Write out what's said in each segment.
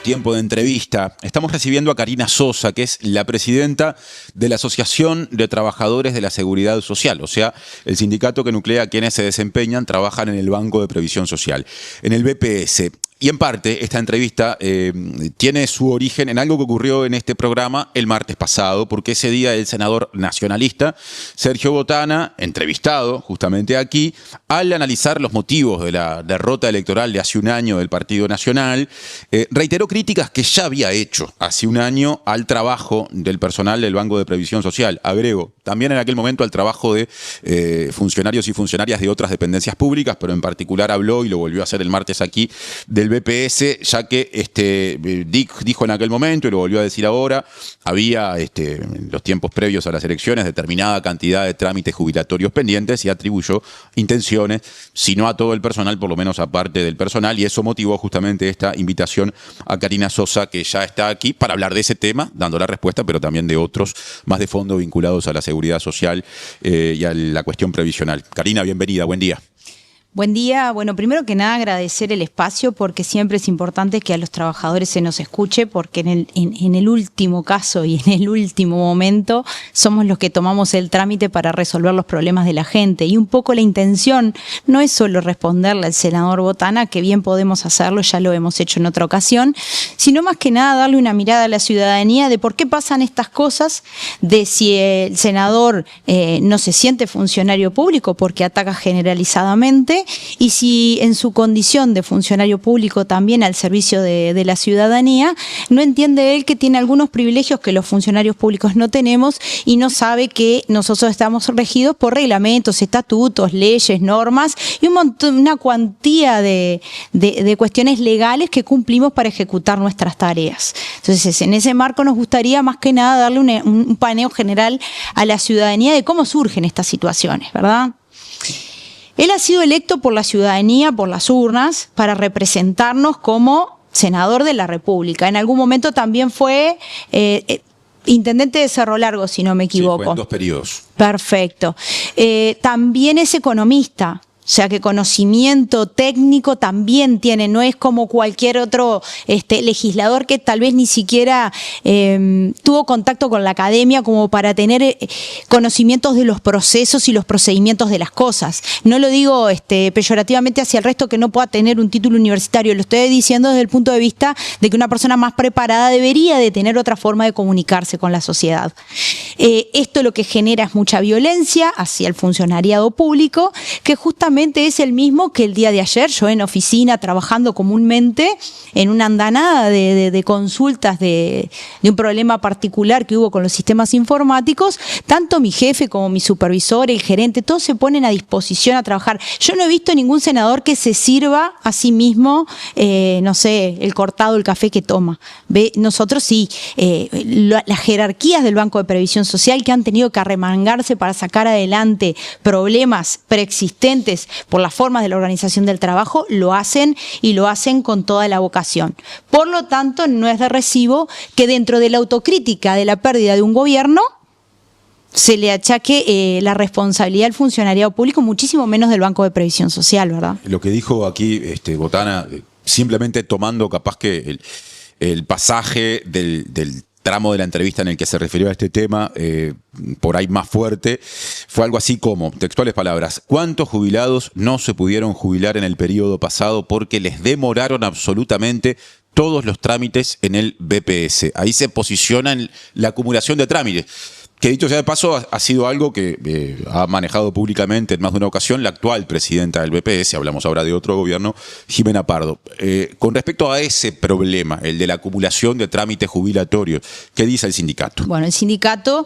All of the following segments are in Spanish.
Tiempo de entrevista. Estamos recibiendo a Karina Sosa, que es la presidenta de la Asociación de Trabajadores de la Seguridad Social, o sea, el sindicato que nuclea a quienes se desempeñan, trabajan en el Banco de Previsión Social, en el BPS. Y en parte, esta entrevista tiene su origen en algo que ocurrió en este programa el martes pasado, porque ese día el senador nacionalista Sergio Botana, entrevistado justamente aquí, al analizar los motivos de la derrota electoral de hace un año del Partido Nacional, reiteró críticas que ya había hecho hace un año al trabajo del personal del Banco de Previsión Social. Agrego, también en aquel momento al trabajo de funcionarios y funcionarias de otras dependencias públicas, pero en particular habló, y lo volvió a hacer el martes aquí, del BPS, ya que dijo en aquel momento, y lo volvió a decir ahora, había en los tiempos previos a las elecciones determinada cantidad de trámites jubilatorios pendientes y atribuyó intenciones, si no a todo el personal, por lo menos a parte del personal, y eso motivó justamente esta invitación a Karina Sosa, que ya está aquí para hablar de ese tema, dando la respuesta, pero también de otros más de fondo vinculados a la seguridad social y a la cuestión previsional. Karina, bienvenida, buen día. Buen día. Bueno, primero que nada agradecer el espacio, porque siempre es importante que a los trabajadores se nos escuche, porque en el último caso y en el último momento somos los que tomamos el trámite para resolver los problemas de la gente. Y un poco la intención no es solo responderle al senador Botana, que bien podemos hacerlo, ya lo hemos hecho en otra ocasión, sino más que nada darle una mirada a la ciudadanía de por qué pasan estas cosas, de si el senador no se siente funcionario público porque ataca generalizadamente, y si en su condición de funcionario público también al servicio de la ciudadanía, no entiende él que tiene algunos privilegios que los funcionarios públicos no tenemos, y no sabe que nosotros estamos regidos por reglamentos, estatutos, leyes, normas y una cuantía de cuestiones legales que cumplimos para ejecutar nuestras tareas. Entonces, en ese marco nos gustaría más que nada darle un paneo general a la ciudadanía de cómo surgen estas situaciones, ¿verdad? Él ha sido electo por la ciudadanía, por las urnas, para representarnos como senador de la República. En algún momento también fue intendente de Cerro Largo, si no me equivoco. Sí, fue en 2 periodos. Perfecto. También es economista. O sea que conocimiento técnico también tiene, no es como cualquier otro legislador que tal vez ni siquiera tuvo contacto con la academia como para tener conocimientos de los procesos y los procedimientos de las cosas. No lo digo peyorativamente hacia el resto que no pueda tener un título universitario, lo estoy diciendo desde el punto de vista de que una persona más preparada debería de tener otra forma de comunicarse con la sociedad. Esto lo que genera es mucha violencia hacia el funcionariado público, que justamente es el mismo que el día de ayer, yo en oficina trabajando comúnmente en una andanada de consultas de un problema particular que hubo con los sistemas informáticos, tanto mi jefe como mi supervisor, el gerente, todos se ponen a disposición a trabajar. Yo no he visto ningún senador que se sirva a sí mismo, no sé, el cortado, el café que toma. Nosotros sí, las jerarquías del Banco de Previsión Social, que han tenido que arremangarse para sacar adelante problemas preexistentes por las formas de la organización del trabajo, lo hacen, y lo hacen con toda la vocación. Por lo tanto, no es de recibo que dentro de la autocrítica de la pérdida de un gobierno se le achaque la responsabilidad al funcionariado público, muchísimo menos del Banco de Previsión Social, ¿verdad? Lo que dijo aquí Botana, simplemente tomando capaz que el pasaje del tramo de la entrevista en el que se refirió a este tema, por ahí más fuerte, fue algo así como, textuales palabras: ¿cuántos jubilados no se pudieron jubilar en el periodo pasado porque les demoraron absolutamente todos los trámites en el BPS? Ahí se posiciona en la acumulación de trámites, que dicho sea de paso ha sido algo que ha manejado públicamente en más de una ocasión la actual presidenta del BPS, hablamos ahora de otro gobierno, Jimena Pardo. Con respecto a ese problema, el de la acumulación de trámites jubilatorios, ¿qué dice el sindicato? Bueno, el sindicato...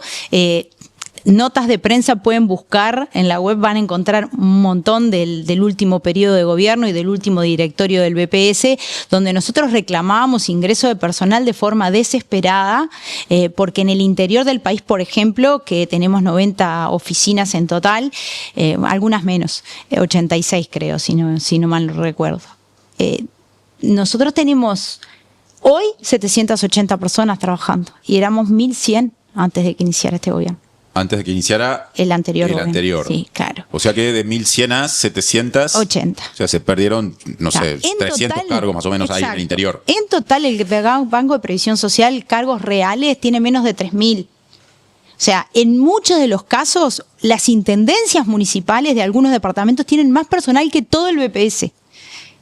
notas de prensa pueden buscar, en la web van a encontrar un montón del último periodo de gobierno y del último directorio del BPS, donde nosotros reclamábamos ingreso de personal de forma desesperada, porque en el interior del país, por ejemplo, que tenemos 90 oficinas en total, algunas menos, 86 creo, si no mal no recuerdo. Nosotros tenemos hoy 780 personas trabajando y éramos 1.100 antes de que iniciara este gobierno. Antes de que iniciara el anterior. El anterior. Sí, claro. O sea que de 1.100 a 780. O sea, se perdieron, no sé, 300 total, cargos más o menos ahí en el interior. En total, el Banco de Previsión Social, cargos reales, tiene menos de 3.000. O sea, en muchos de los casos, las intendencias municipales de algunos departamentos tienen más personal que todo el BPS,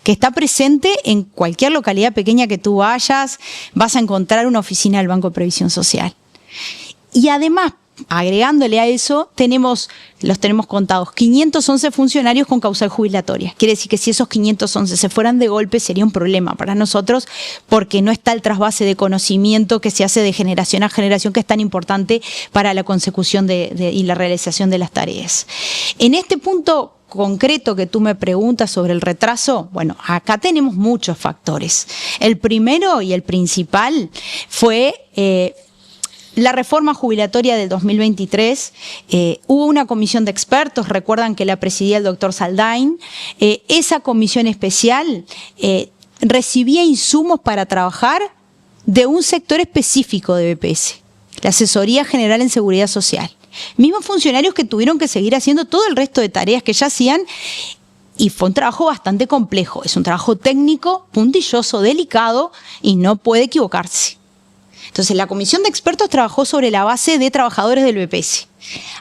que está presente en cualquier localidad pequeña que tú vayas, vas a encontrar una oficina del Banco de Previsión Social. Y además, agregándole a eso, los tenemos contados 511 funcionarios con causal jubilatoria. Quiere decir que si esos 511 se fueran de golpe sería un problema para nosotros, porque no está el trasvase de conocimiento que se hace de generación a generación, que es tan importante para la consecución y la realización de las tareas. En este punto concreto que tú me preguntas sobre el retraso, bueno, acá tenemos muchos factores. El primero y el principal fue la reforma jubilatoria del 2023. Hubo una comisión de expertos, recuerdan que la presidía el doctor Saldain. Esa comisión especial recibía insumos para trabajar de un sector específico de BPS, la Asesoría General en Seguridad Social. Mismos funcionarios que tuvieron que seguir haciendo todo el resto de tareas que ya hacían, y fue un trabajo bastante complejo. Es un trabajo técnico, puntilloso, delicado y no puede equivocarse. Entonces, la comisión de expertos trabajó sobre la base de trabajadores del BPS.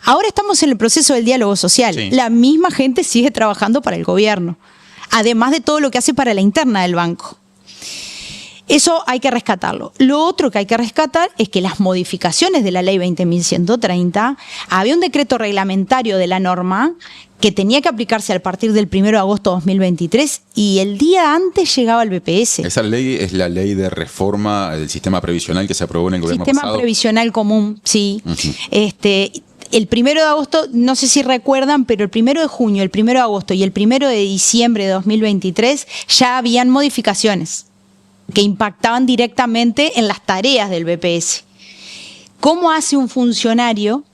Ahora estamos en el proceso del diálogo social. Sí. La misma gente sigue trabajando para el gobierno, además de todo lo que hace para la interna del banco. Eso hay que rescatarlo. Lo otro que hay que rescatar es que las modificaciones de la ley 20.130, había un decreto reglamentario de la norma que tenía que aplicarse a partir del 1 de agosto de 2023 y el día antes llegaba el BPS. Esa ley es la ley de reforma del sistema previsional que se aprobó en el gobierno pasado. Sistema previsional común, sí. El 1 de agosto, no sé si recuerdan, pero el 1 de junio, el 1 de agosto y el 1 de diciembre de 2023 ya habían modificaciones que impactaban directamente en las tareas del BPS. ¿Cómo hace un funcionario,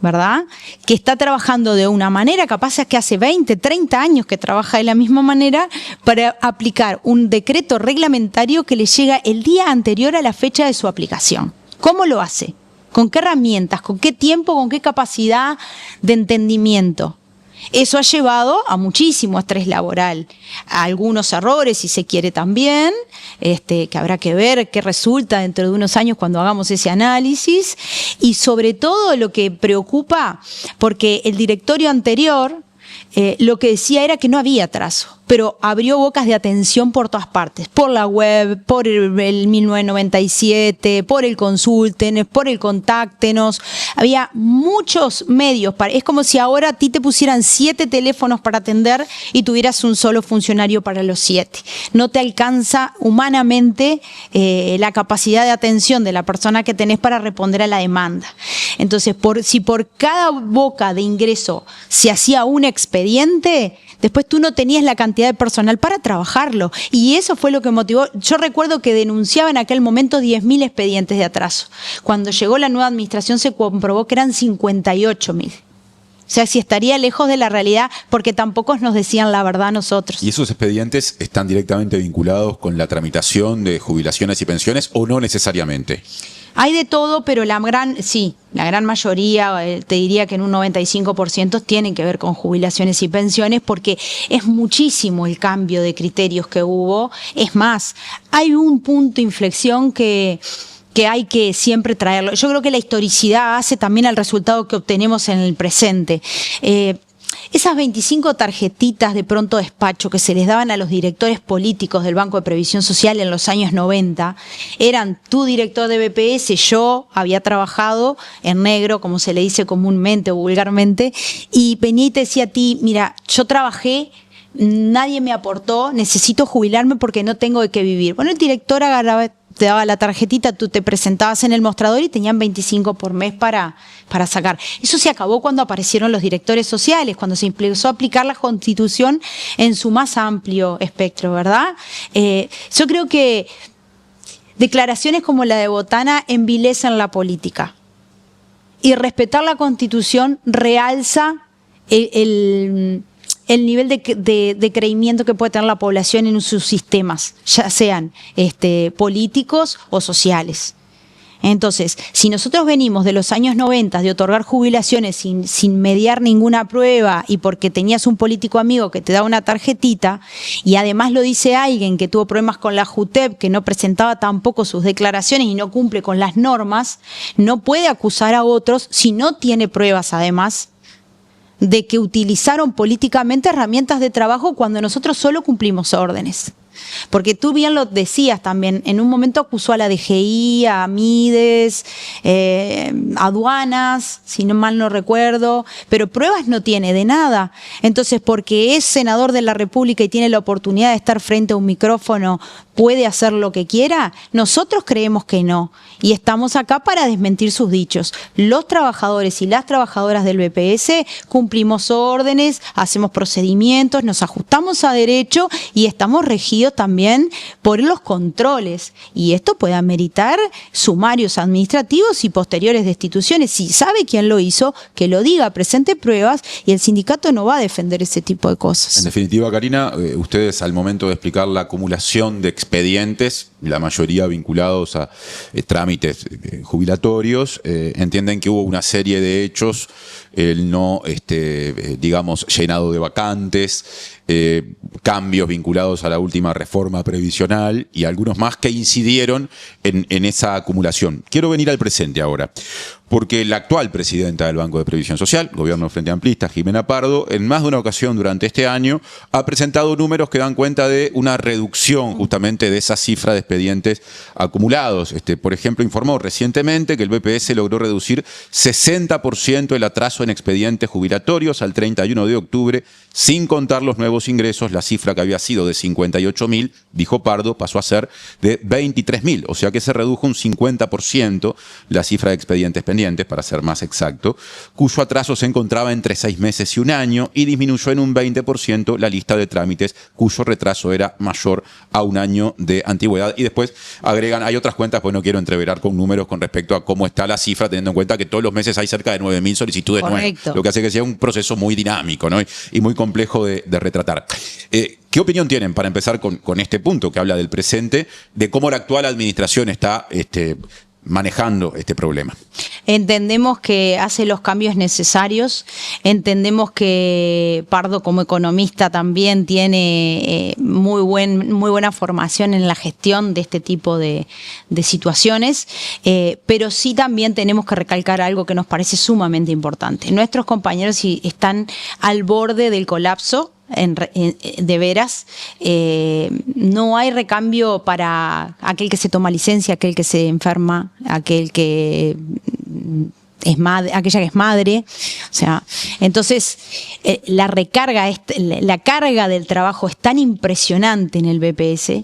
verdad, que está trabajando de una manera, capaz es que hace 20, 30 años que trabaja de la misma manera, para aplicar un decreto reglamentario que le llega el día anterior a la fecha de su aplicación? ¿Cómo lo hace? ¿Con qué herramientas? ¿Con qué tiempo? ¿Con qué capacidad de entendimiento? Eso ha llevado a muchísimo estrés laboral, a algunos errores, si se quiere también, que habrá que ver qué resulta dentro de unos años cuando hagamos ese análisis, y sobre todo lo que preocupa, porque el directorio anterior lo que decía era que no había atraso, pero abrió bocas de atención por todas partes, por la web, por el 1997, por el Consúltenos, por el Contáctenos. Había muchos medios. Es como si ahora a ti te pusieran 7 teléfonos para atender y tuvieras un solo funcionario para los 7. No te alcanza humanamente la capacidad de atención de la persona que tenés para responder a la demanda. Entonces, si por cada boca de ingreso se hacía un expediente, después tú no tenías la cantidad de personal para trabajarlo. Y eso fue lo que motivó. Yo recuerdo que denunciaba en aquel momento 10.000 expedientes de atraso. Cuando llegó la nueva administración se comprobó que eran 58.000. O sea, si estaría lejos de la realidad, porque tampoco nos decían la verdad a nosotros. ¿Y esos expedientes están directamente vinculados con la tramitación de jubilaciones y pensiones o no necesariamente? Hay de todo, pero la gran mayoría, te diría que en un 95% tienen que ver con jubilaciones y pensiones, porque es muchísimo el cambio de criterios que hubo. Es más, hay un punto de inflexión que hay que siempre traerlo. Yo creo que la historicidad hace también al resultado que obtenemos en el presente. Esas 25 tarjetitas de pronto despacho que se les daban a los directores políticos del Banco de Previsión Social en los años 90, eran tu director de BPS, yo había trabajado en negro, como se le dice comúnmente o vulgarmente, y venía y te decía a ti, mira, yo trabajé, nadie me aportó, necesito jubilarme porque no tengo de qué vivir. Bueno, el director agarraba, te daba la tarjetita, tú te presentabas en el mostrador y tenían 25 por mes para sacar. Eso se acabó cuando aparecieron los directores sociales, cuando se empezó a aplicar la Constitución en su más amplio espectro, ¿verdad? Yo creo que declaraciones como la de Botana envilecen la política. Y respetar la Constitución realza el nivel de creimiento que puede tener la población en sus sistemas, ya sean políticos o sociales. Entonces, si nosotros venimos de los años 90 de otorgar jubilaciones sin mediar ninguna prueba y porque tenías un político amigo que te da una tarjetita, y además lo dice alguien que tuvo problemas con la JUTEP, que no presentaba tampoco sus declaraciones y no cumple con las normas, no puede acusar a otros si no tiene pruebas además de que utilizaron políticamente herramientas de trabajo cuando nosotros solo cumplimos órdenes. Porque tú bien lo decías también, en un momento acusó a la DGI, a Mides, aduanas, si no mal no recuerdo, pero pruebas no tiene de nada. Entonces, porque es senador de la República y tiene la oportunidad de estar frente a un micrófono, ¿puede hacer lo que quiera? Nosotros creemos que no, y estamos acá para desmentir sus dichos. Los trabajadores y las trabajadoras del BPS cumplimos órdenes, hacemos procedimientos, nos ajustamos a derecho y estamos regidos también por los controles, y esto puede ameritar sumarios administrativos y posteriores destituciones. Si sabe quién lo hizo, que lo diga, presente pruebas, y el sindicato no va a defender ese tipo de cosas. En definitiva, Karina, ustedes al momento de explicar la acumulación de expedientes, la mayoría vinculados a trámites jubilatorios, entienden que hubo una serie de hechos, el no, digamos, llenado de vacantes, cambios vinculados a la última reforma previsional y algunos más que incidieron en esa acumulación. Quiero venir al presente ahora, porque la actual presidenta del Banco de Previsión Social, Gobierno Frente Amplista, Jimena Pardo, en más de una ocasión durante este año ha presentado números que dan cuenta de una reducción justamente de esa cifra de expedientes acumulados. Por ejemplo, informó recientemente que el BPS logró reducir 60% el atraso en expedientes jubilatorios al 31 de octubre, sin contar los nuevos ingresos. La cifra que había sido de 58.000, dijo Pardo, pasó a ser de 23.000, o sea que se redujo un 50% la cifra de expedientes pendientes, para ser más exacto, cuyo atraso se encontraba entre 6 meses y un año, y disminuyó en un 20% la lista de trámites cuyo retraso era mayor a un año de antigüedad. Y después agregan, hay otras cuentas, pues no quiero entreverar con números con respecto a cómo está la cifra, teniendo en cuenta que todos los meses hay cerca de 9.000 solicitudes nuevas, lo que hace que sea un proceso muy dinámico, ¿no? y muy complejo de retratar. ¿Qué opinión tienen, para empezar con este punto que habla del presente, de cómo la actual administración está manejando este problema? Entendemos que hace los cambios necesarios, entendemos que Pardo como economista también tiene muy buena formación en la gestión de este tipo de situaciones, pero sí también tenemos que recalcar algo que nos parece sumamente importante. Nuestros compañeros están al borde del colapso. De veras, no hay recambio para aquel que se toma licencia, aquel que se enferma, aquel que es madre, aquella que es madre. O sea, entonces la carga del trabajo es tan impresionante en el BPS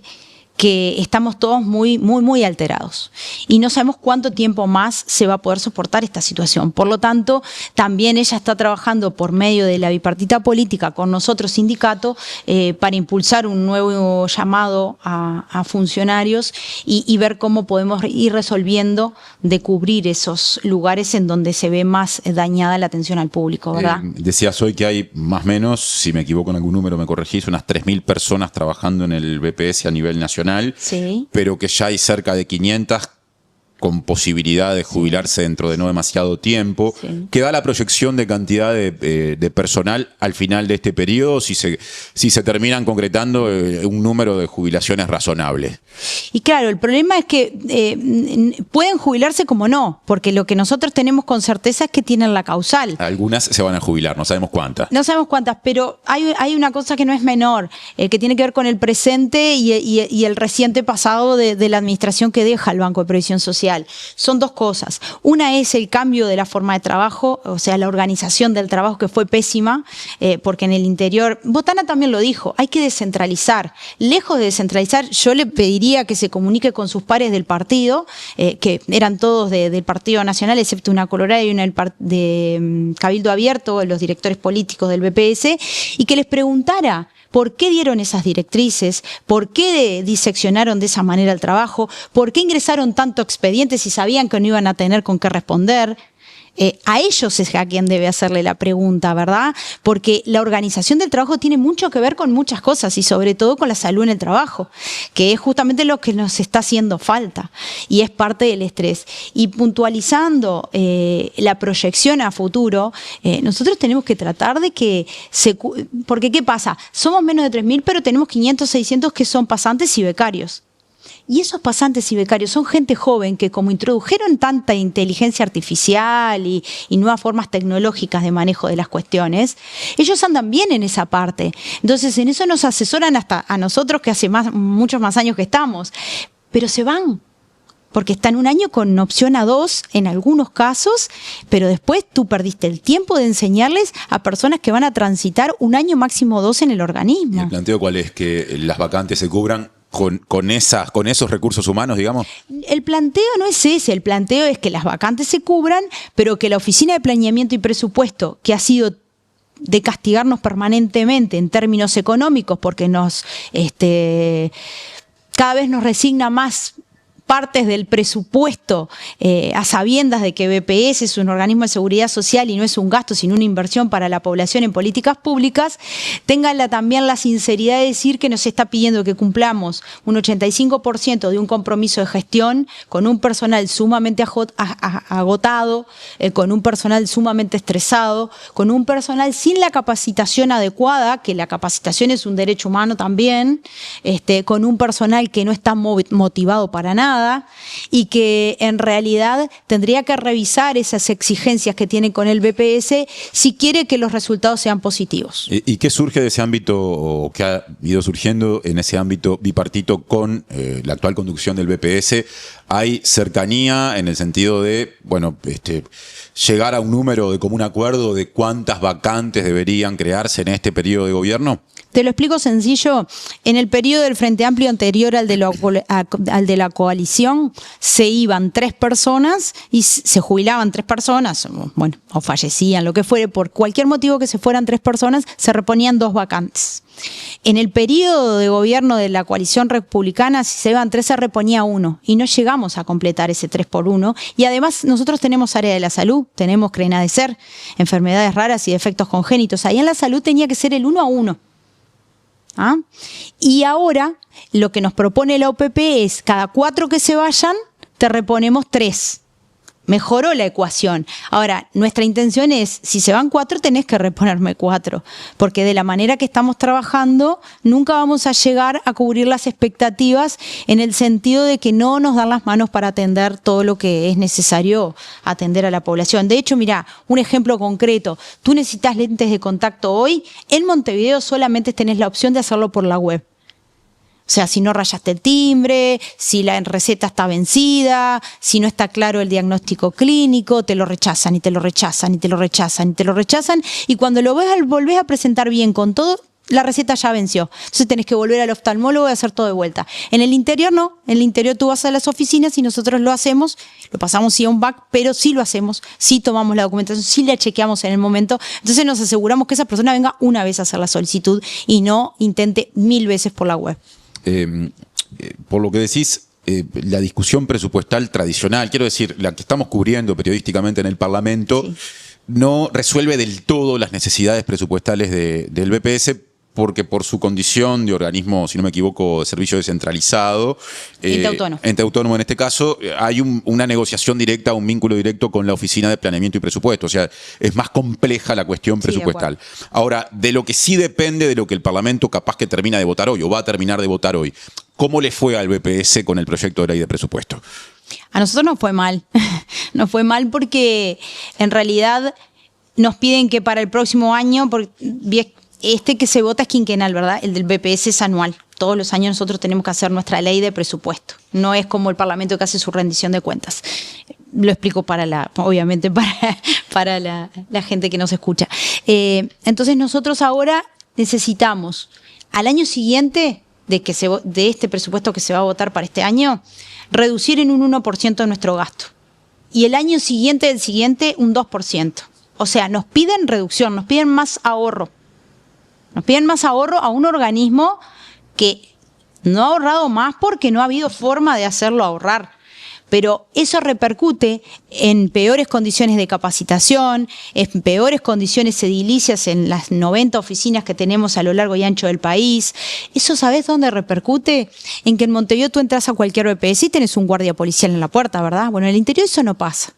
que estamos todos muy alterados y no sabemos cuánto tiempo más se va a poder soportar esta situación. Por lo tanto, también ella está trabajando por medio de la bipartita política con nosotros, sindicato, para impulsar un nuevo llamado a funcionarios y ver cómo podemos ir resolviendo de cubrir esos lugares en donde se ve más dañada la atención al público, ¿verdad? Decías hoy que hay más o menos, si me equivoco en algún número, me corregís, unas 3.000 personas trabajando en el BPS a nivel nacional. Sí. Pero que ya hay cerca de 500 con posibilidad de jubilarse dentro de no demasiado tiempo. Sí. ¿Qué da la proyección de cantidad de personal al final de este periodo si se terminan concretando un número de jubilaciones razonable? Y claro, el problema es que pueden jubilarse como no, porque lo que nosotros tenemos con certeza es que tienen la causal. Algunas se van a jubilar, no sabemos cuántas. No sabemos cuántas, pero hay una cosa que no es menor, que tiene que ver con el presente y el reciente pasado de la administración que deja el Banco de Previsión Social. Son dos cosas. Una es el cambio de la forma de trabajo, o sea, la organización del trabajo, que fue pésima, porque en el interior, Botana también lo dijo, hay que descentralizar. Lejos de descentralizar, yo le pediría que se comunique con sus pares del partido, que eran todos del Partido Nacional, excepto una colorada y una de Cabildo Abierto, los directores políticos del BPS, y que les preguntara ¿por qué dieron esas directrices? ¿Por qué diseccionaron de esa manera el trabajo? ¿Por qué ingresaron tanto expedientes si sabían que no iban a tener con qué responder? a ellos es a quien debe hacerle la pregunta, ¿verdad? Porque la organización del trabajo tiene mucho que ver con muchas cosas y sobre todo con la salud en el trabajo, que es justamente lo que nos está haciendo falta y es parte del estrés. Y puntualizando la proyección a futuro, nosotros tenemos que tratar de que porque ¿qué pasa? Somos menos de 3.000, pero tenemos 500, 600 que son pasantes y becarios. Y esos pasantes y becarios son gente joven que, como introdujeron tanta inteligencia artificial y nuevas formas tecnológicas de manejo de las cuestiones, ellos andan bien en esa parte. Entonces en eso nos asesoran hasta a nosotros, que hace muchos más años que estamos, pero se van. Porque están un año con opción a 2 en algunos casos, pero después tú perdiste el tiempo de enseñarles a personas que van a transitar un año máximo 2 en el organismo. ¿Y el planteo cuál es? ¿Que las vacantes se cubran con esos recursos humanos, digamos? El planteo no es ese, el planteo es que las vacantes se cubran, pero que la Oficina de Planeamiento y Presupuesto, que ha sido de castigarnos permanentemente en términos económicos, porque cada vez nos resigna más partes del presupuesto a sabiendas de que BPS es un organismo de seguridad social y no es un gasto, sino una inversión para la población en políticas públicas, tengan también la sinceridad de decir que nos está pidiendo que cumplamos un 85% de un compromiso de gestión con un personal sumamente agotado, con un personal sumamente estresado, con un personal sin la capacitación adecuada, que la capacitación es un derecho humano también, con un personal que no está motivado para nada, y que en realidad tendría que revisar esas exigencias que tiene con el BPS si quiere que los resultados sean positivos. ¿Y qué surge de ese ámbito, o qué ha ido surgiendo en ese ámbito bipartito con la actual conducción del BPS? ¿Hay cercanía en el sentido de, bueno, llegar a un número de común acuerdo de cuántas vacantes deberían crearse en este periodo de gobierno? Te lo explico sencillo. En el periodo del Frente Amplio anterior al de la coalición, se iban 3 personas y se jubilaban 3 personas, bueno, o fallecían, lo que fuere, por cualquier motivo que se fueran 3 personas, se reponían 2 vacantes. En el periodo de gobierno de la coalición republicana, si se iban 3, se reponía 1 y no llegamos a completar ese 3 por 1. Y además nosotros tenemos área de la salud, tenemos CRENADECER, enfermedades raras y defectos congénitos. Ahí en la salud tenía que ser el 1 a 1. ¿Ah? Y ahora lo que nos propone la OPP es cada 4 que se vayan, te reponemos 3. Mejoró la ecuación. Ahora, nuestra intención es, si se van 4, tenés que reponerme 4, porque de la manera que estamos trabajando, nunca vamos a llegar a cubrir las expectativas en el sentido de que no nos dan las manos para atender todo lo que es necesario atender a la población. De hecho, mira, un ejemplo concreto, tú necesitas lentes de contacto hoy, en Montevideo solamente tenés la opción de hacerlo por la web. O sea, si no rayaste el timbre, si la receta está vencida, si no está claro el diagnóstico clínico, te lo rechazan y te lo rechazan y te lo rechazan y te lo rechazan. Y cuando lo volvés a presentar bien con todo, la receta ya venció. Entonces tenés que volver al oftalmólogo y hacer todo de vuelta. En el interior no. En el interior tú vas a las oficinas y nosotros lo hacemos, lo pasamos sí a un back, pero sí lo hacemos, sí tomamos la documentación, sí la chequeamos en el momento. Entonces nos aseguramos que esa persona venga una vez a hacer la solicitud y no intente 1000 veces por la web. Por lo que decís, la discusión presupuestal tradicional, quiero decir, la que estamos cubriendo periodísticamente en el Parlamento, sí, no resuelve del todo las necesidades presupuestales del BPS, porque por su condición de organismo, si no me equivoco, de servicio descentralizado, ente autónomo en este caso, hay una negociación directa, un vínculo directo con la Oficina de Planeamiento y Presupuesto. O sea, es más compleja la cuestión presupuestal. Ahora, de lo que sí depende de lo que el Parlamento capaz que termina de votar hoy, o va a terminar de votar hoy, ¿cómo le fue al BPS con el proyecto de ley de presupuesto? A nosotros nos fue mal. Nos fue mal porque en realidad nos piden que para el próximo año, que se vota es quinquenal, ¿verdad? El del BPS es anual. Todos los años nosotros tenemos que hacer nuestra ley de presupuesto. No es como el Parlamento que hace su rendición de cuentas. Lo explico obviamente para la gente que nos escucha. Entonces nosotros ahora necesitamos al año siguiente de este presupuesto que se va a votar para este año, reducir en un 1% nuestro gasto. Y el año siguiente del siguiente un 2%. O sea, nos piden reducción, nos piden más ahorro. Nos piden más ahorro a un organismo que no ha ahorrado más porque no ha habido forma de hacerlo ahorrar. pero eso repercute en peores condiciones de capacitación, en peores condiciones edilicias en las 90 oficinas que tenemos a lo largo y ancho del país. ¿Eso sabés dónde repercute? En que en Montevideo tú entras a cualquier BPS y tenés un guardia policial en la puerta, ¿verdad? Bueno, en el interior eso no pasa.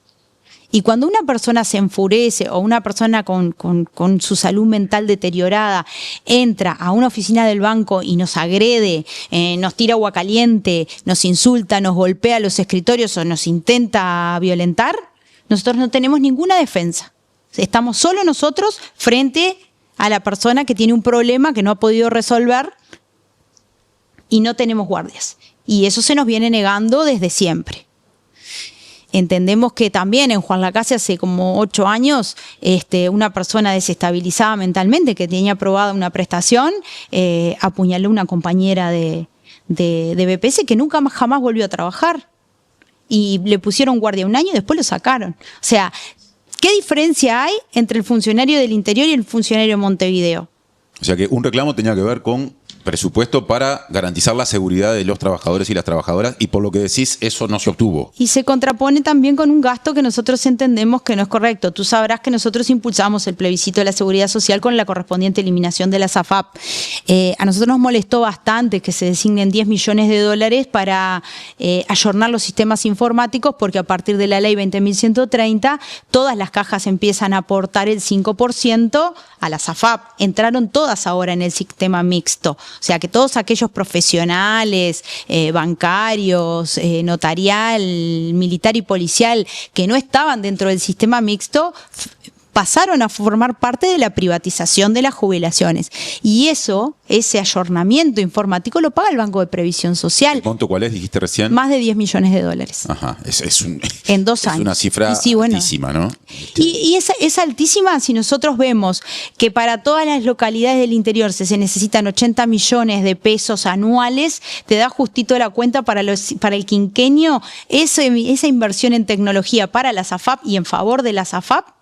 Y cuando una persona se enfurece o una persona con su salud mental deteriorada entra a una oficina del banco y nos agrede, nos tira agua caliente, nos insulta, nos golpea los escritorios o nos intenta violentar, nosotros no tenemos ninguna defensa. Estamos solo nosotros frente a la persona que tiene un problema que no ha podido resolver y no tenemos guardias. Y eso se nos viene negando desde siempre. Entendemos que también en Juan Lacase hace como 8 años una persona desestabilizada mentalmente que tenía aprobada una prestación apuñaló a una compañera de BPS que nunca más jamás volvió a trabajar y le pusieron guardia 1 año y después lo sacaron. O sea, ¿qué diferencia hay entre el funcionario del interior y el funcionario de Montevideo? O sea que un reclamo tenía que ver con presupuesto para garantizar la seguridad de los trabajadores y las trabajadoras, y por lo que decís, eso no se obtuvo. Y se contrapone también con un gasto que nosotros entendemos que no es correcto. Tú sabrás que nosotros impulsamos el plebiscito de la seguridad social con la correspondiente eliminación de la SAFAP. A nosotros nos molestó bastante que se designen 10 millones de dólares para ayornar los sistemas informáticos, porque a partir de la ley 20.130, todas las cajas empiezan a aportar el 5% a la SAFAP. Entraron todas ahora en el sistema mixto. O sea que todos aquellos profesionales, bancarios, notarial, militar y policial que no estaban dentro del sistema mixto pasaron a formar parte de la privatización de las jubilaciones. Y ese ayornamiento informático lo paga el Banco de Previsión Social. ¿El monto cuál es, dijiste recién? Más de 10 millones de dólares. Ajá, en 2 años. Es una cifra altísima, ¿no? Y es altísima si nosotros vemos que para todas las localidades del interior se necesitan 80 millones de pesos anuales, te da justito la cuenta para el quinquenio, esa inversión en tecnología para la SAFAP y en favor de la SAFAP,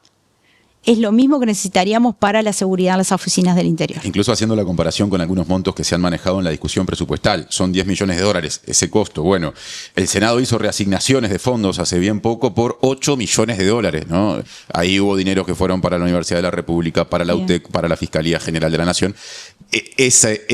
es lo mismo que necesitaríamos para la seguridad en las oficinas del interior. Incluso haciendo la comparación con algunos montos que se han manejado en la discusión presupuestal, son 10 millones de dólares ese costo. Bueno, el Senado hizo reasignaciones de fondos hace bien poco por 8 millones de dólares, ¿no? Ahí hubo dinero que fueron para la Universidad de la República, para la UTEC, para la Fiscalía General de la Nación. Ese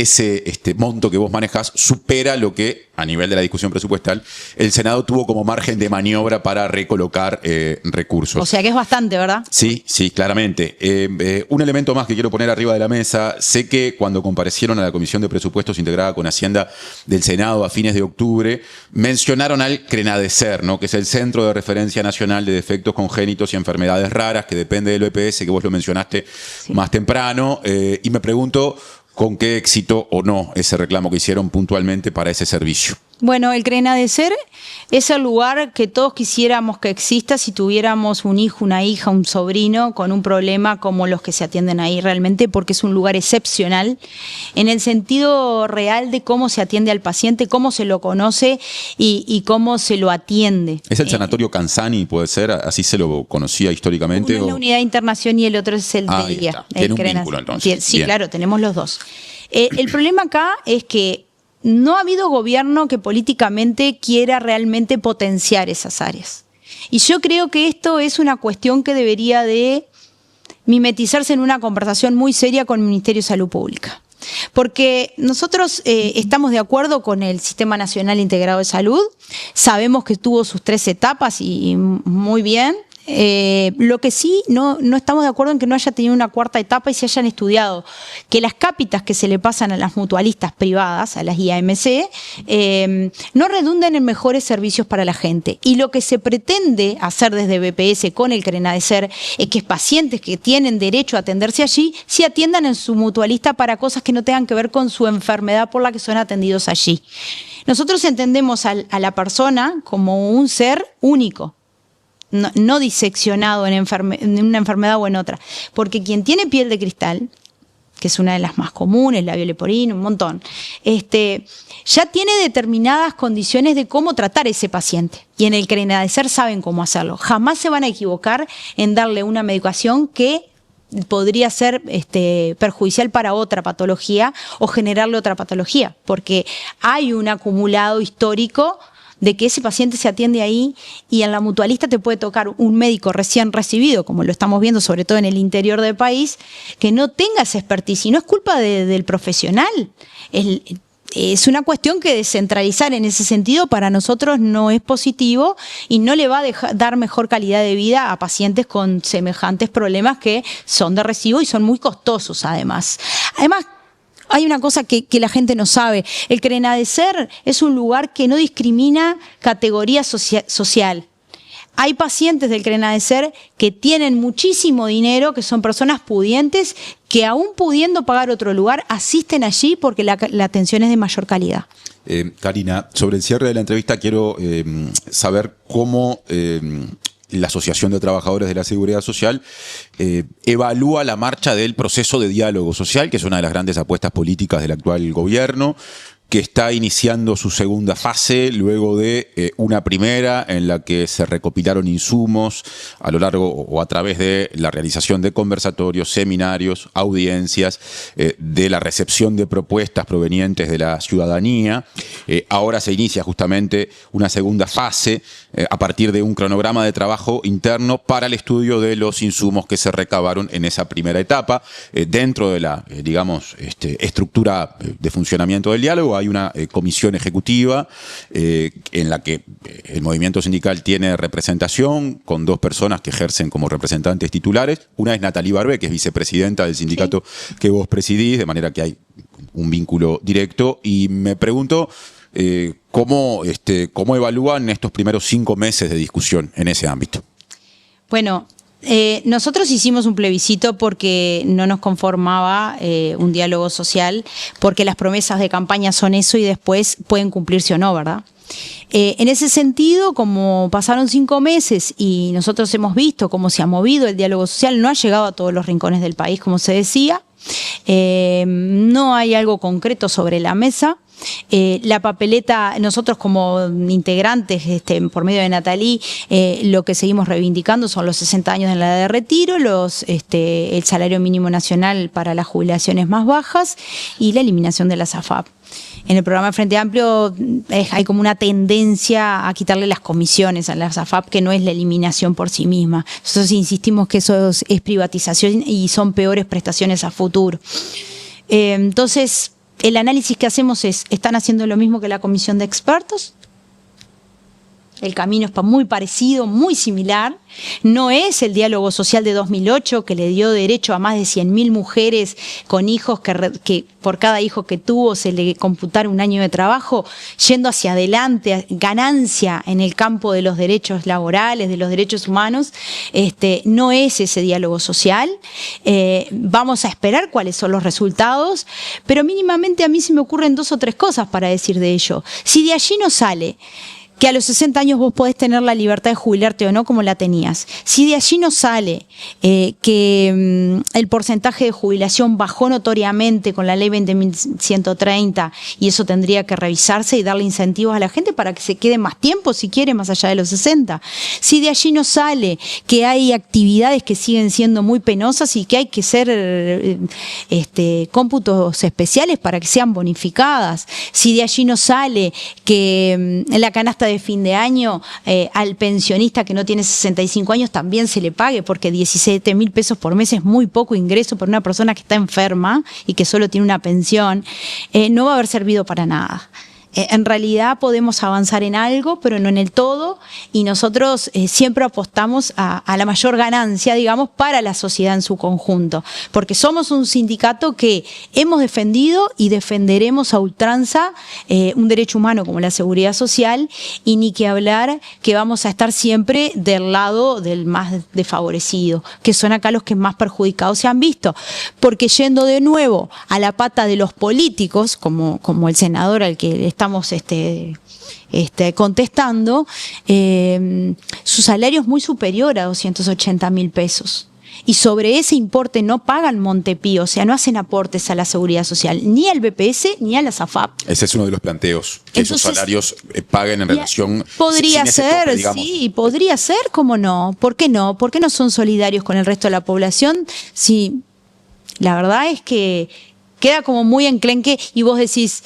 monto que vos manejás supera lo que, a nivel de la discusión presupuestal, el Senado tuvo como margen de maniobra para recolocar recursos. O sea que es bastante, ¿verdad? Sí, claramente. Un elemento más que quiero poner arriba de la mesa. Sé que cuando comparecieron a la Comisión de Presupuestos integrada con Hacienda del Senado a fines de octubre, mencionaron al CRENADECER, ¿no? Que es el Centro de Referencia Nacional de Defectos Congénitos y Enfermedades Raras, que depende del OEPS, que vos lo mencionaste más temprano. Y me pregunto con qué éxito o no ese reclamo que hicieron puntualmente para ese servicio. Bueno, el CRENADECER es el lugar que todos quisiéramos que exista si tuviéramos un hijo, una hija, un sobrino con un problema como los que se atienden ahí realmente, porque es un lugar excepcional en el sentido real de cómo se atiende al paciente, cómo se lo conoce y cómo se lo atiende. ¿Es el sanatorio Canzani, puede ser? ¿Así se lo conocía históricamente? Uno es la unidad de internación y el otro es el de día. Tiene un vínculo entonces. Sí, claro, tenemos los dos. El problema acá es que no ha habido gobierno que políticamente quiera realmente potenciar esas áreas. Y yo creo que esto es una cuestión que debería de mimetizarse en una conversación muy seria con el Ministerio de Salud Pública. Porque nosotros estamos de acuerdo con el Sistema Nacional Integrado de Salud, sabemos que tuvo sus 3 etapas y muy bien. Lo que sí no estamos de acuerdo en que no haya tenido una 4ª etapa y se hayan estudiado que las cápitas que se le pasan a las mutualistas privadas, a las IAMC, no redunden en mejores servicios para la gente. Y lo que se pretende hacer desde BPS con el CRENADECER es que pacientes que tienen derecho a atenderse allí se atiendan en su mutualista para cosas que no tengan que ver con su enfermedad por la que son atendidos allí. Nosotros entendemos a la persona como un ser único. No diseccionado en una enfermedad o en otra. Porque quien tiene piel de cristal, que es una de las más comunes, labio leporino, un montón, ya tiene determinadas condiciones de cómo tratar a ese paciente. Y en el CRENADECER saben cómo hacerlo. Jamás se van a equivocar en darle una medicación que podría ser perjudicial para otra patología o generarle otra patología. Porque hay un acumulado histórico de que ese paciente se atiende ahí y en la mutualista te puede tocar un médico recién recibido, como lo estamos viendo sobre todo en el interior del país, que no tenga esa expertise. Y no es culpa del profesional. Es una cuestión que descentralizar en ese sentido para nosotros no es positivo y no le va a dar mejor calidad de vida a pacientes con semejantes problemas que son de recibo y son muy costosos además. Además, hay una cosa que la gente no sabe. El CRENADECER es un lugar que no discrimina categoría social. Hay pacientes del CRENADECER que tienen muchísimo dinero, que son personas pudientes, que aún pudiendo pagar otro lugar, asisten allí porque la atención es de mayor calidad. Karina, sobre el cierre de la entrevista quiero saber cómo la Asociación de Trabajadores de la Seguridad Social evalúa la marcha del proceso de diálogo social, que es una de las grandes apuestas políticas del actual gobierno, que está iniciando su segunda fase luego de una primera en la que se recopilaron insumos a lo largo o a través de la realización de conversatorios, seminarios, audiencias, de la recepción de propuestas provenientes de la ciudadanía. Ahora se inicia justamente una segunda fase a partir de un cronograma de trabajo interno para el estudio de los insumos que se recabaron en esa primera etapa. Dentro de la, digamos, estructura de funcionamiento del diálogo hay una comisión ejecutiva en la que el movimiento sindical tiene representación con 2 personas que ejercen como representantes titulares. Una es Natalie Barbé, que es vicepresidenta del sindicato que vos presidís, de manera que hay un vínculo directo. Y me pregunto cómo evalúan estos primeros 5 meses de discusión en ese ámbito. Bueno, nosotros hicimos un plebiscito porque no nos conformaba un diálogo social, porque las promesas de campaña son eso y después pueden cumplirse o no, ¿verdad? En ese sentido, como pasaron 5 meses y nosotros hemos visto cómo se ha movido el diálogo social, no ha llegado a todos los rincones del país, como se decía, no hay algo concreto sobre la mesa. La papeleta, nosotros como integrantes, por medio de Natalie, lo que seguimos reivindicando son los 60 años de la edad de retiro, el salario mínimo nacional para las jubilaciones más bajas y la eliminación de las AFAP. En el programa de Frente Amplio hay como una tendencia a quitarle las comisiones a las AFAP, que no es la eliminación por sí misma. Nosotros insistimos que eso es privatización y son peores prestaciones a futuro. Entonces, el análisis que hacemos es, ¿están haciendo lo mismo que la comisión de expertos? El camino es muy parecido, muy similar. No es el diálogo social de 2008 que le dio derecho a más de 100.000 mujeres con hijos que por cada hijo que tuvo se le computara un año de trabajo, yendo hacia adelante, ganancia en el campo de los derechos laborales, de los derechos humanos. No es ese diálogo social. Vamos a esperar cuáles son los resultados, pero mínimamente a mí se me ocurren 2 o 3 cosas para decir de ello. Si de allí no sale que a los 60 años vos podés tener la libertad de jubilarte o no como la tenías. Si de allí no sale que el porcentaje de jubilación bajó notoriamente con la ley 20.130 y eso tendría que revisarse y darle incentivos a la gente para que se quede más tiempo, si quiere, más allá de los 60. Si de allí no sale que hay actividades que siguen siendo muy penosas y que hay que hacer cómputos especiales para que sean bonificadas. Si de allí no sale que la canasta de fin de año al pensionista que no tiene 65 años también se le pague, porque 17.000 pesos por mes es muy poco ingreso para una persona que está enferma y que solo tiene una pensión, no va a haber servido para nada. En realidad podemos avanzar en algo, pero no en el todo, y nosotros siempre apostamos a la mayor ganancia, digamos, para la sociedad en su conjunto, porque somos un sindicato que hemos defendido y defenderemos a ultranza un derecho humano como la seguridad social, y ni que hablar que vamos a estar siempre del lado del más desfavorecido, que son acá los que más perjudicados se han visto, porque yendo de nuevo a la pata de los políticos, como el senador al que estamos contestando, su salario es muy superior a 280.000 pesos. Y sobre ese importe no pagan Montepío, o sea, no hacen aportes a la seguridad social, ni al BPS ni a la SAFAP. Ese es uno de los planteos, que entonces, esos salarios paguen en relación... Podría ser, tope, digamos. Sí, podría ser, ¿cómo no? ¿Por qué no? ¿Por qué no son solidarios con el resto de la población? Sí, la verdad es que queda como muy enclenque y vos decís,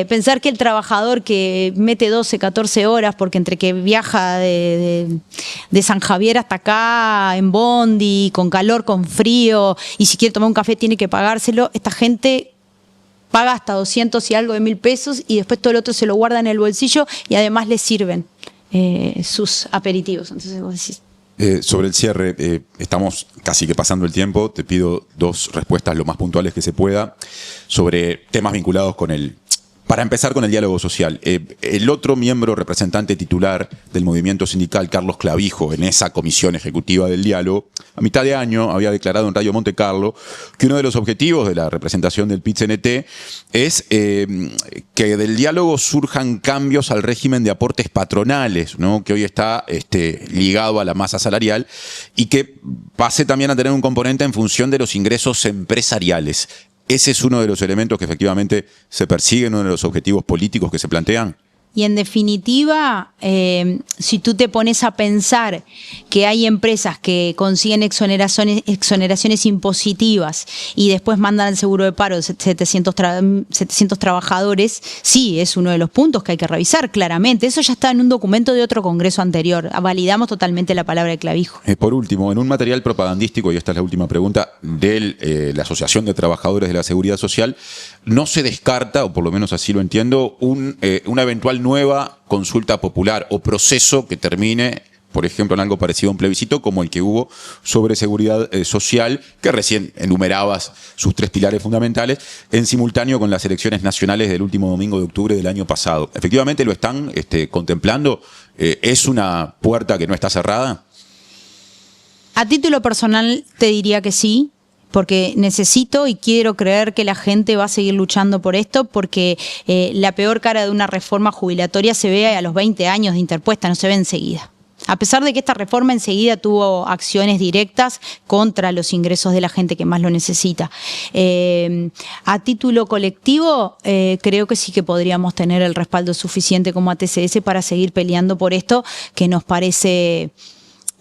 pensar que el trabajador que mete 12, 14 horas, porque entre que viaja de San Javier hasta acá en bondi, con calor, con frío, y si quiere tomar un café tiene que pagárselo, esta gente paga hasta 200 y algo de 1.000 pesos y después todo el otro se lo guarda en el bolsillo y además le sirven sus aperitivos. Entonces vos decís... Sobre el cierre, estamos casi que pasando el tiempo. Te pido 2 respuestas lo más puntuales que se pueda sobre temas vinculados con el... Para empezar con el diálogo social, el otro miembro representante titular del movimiento sindical, Carlos Clavijo, en esa comisión ejecutiva del diálogo, a mitad de año había declarado en Radio Monte Carlo que uno de los objetivos de la representación del PIT-CNT es que del diálogo surjan cambios al régimen de aportes patronales, ¿no? Que hoy está ligado a la masa salarial y que pase también a tener un componente en función de los ingresos empresariales. ¿Ese es uno de los elementos que efectivamente se persiguen, uno de los objetivos políticos que se plantean? Y en definitiva, si tú te pones a pensar que hay empresas que consiguen exoneraciones impositivas y después mandan al seguro de paro 700 trabajadores, sí, es uno de los puntos que hay que revisar, claramente. Eso ya está en un documento de otro congreso anterior. Validamos totalmente la palabra de Clavijo. Por último, en un material propagandístico, y esta es la última pregunta, de la Asociación de Trabajadores de la Seguridad Social, no se descarta, o por lo menos así lo entiendo, una eventual nueva consulta popular o proceso que termine, por ejemplo, en algo parecido a un plebiscito como el que hubo sobre seguridad social, que recién enumerabas sus 3 pilares fundamentales, en simultáneo con las elecciones nacionales del último domingo de octubre del año pasado. ¿Efectivamente lo están contemplando? ¿Es una puerta que no está cerrada? A título personal te diría que sí, porque necesito y quiero creer que la gente va a seguir luchando por esto, porque la peor cara de una reforma jubilatoria se ve a los 20 años de interpuesta, no se ve enseguida. A pesar de que esta reforma enseguida tuvo acciones directas contra los ingresos de la gente que más lo necesita. A título colectivo, creo que sí que podríamos tener el respaldo suficiente como ATCS para seguir peleando por esto, que nos parece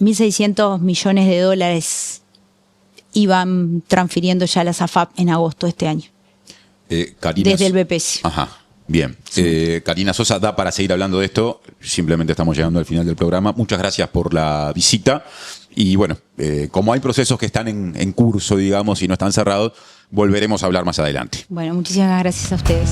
1.600 millones de dólares iban transfiriendo ya a la SAFAP en agosto de este año. Desde el BPS. Ajá, bien. Sí. Karina Sosa, da para seguir hablando de esto. Simplemente estamos llegando al final del programa. Muchas gracias por la visita. Y bueno, como hay procesos que están en curso, digamos, y no están cerrados, volveremos a hablar más adelante. Bueno, muchísimas gracias a ustedes.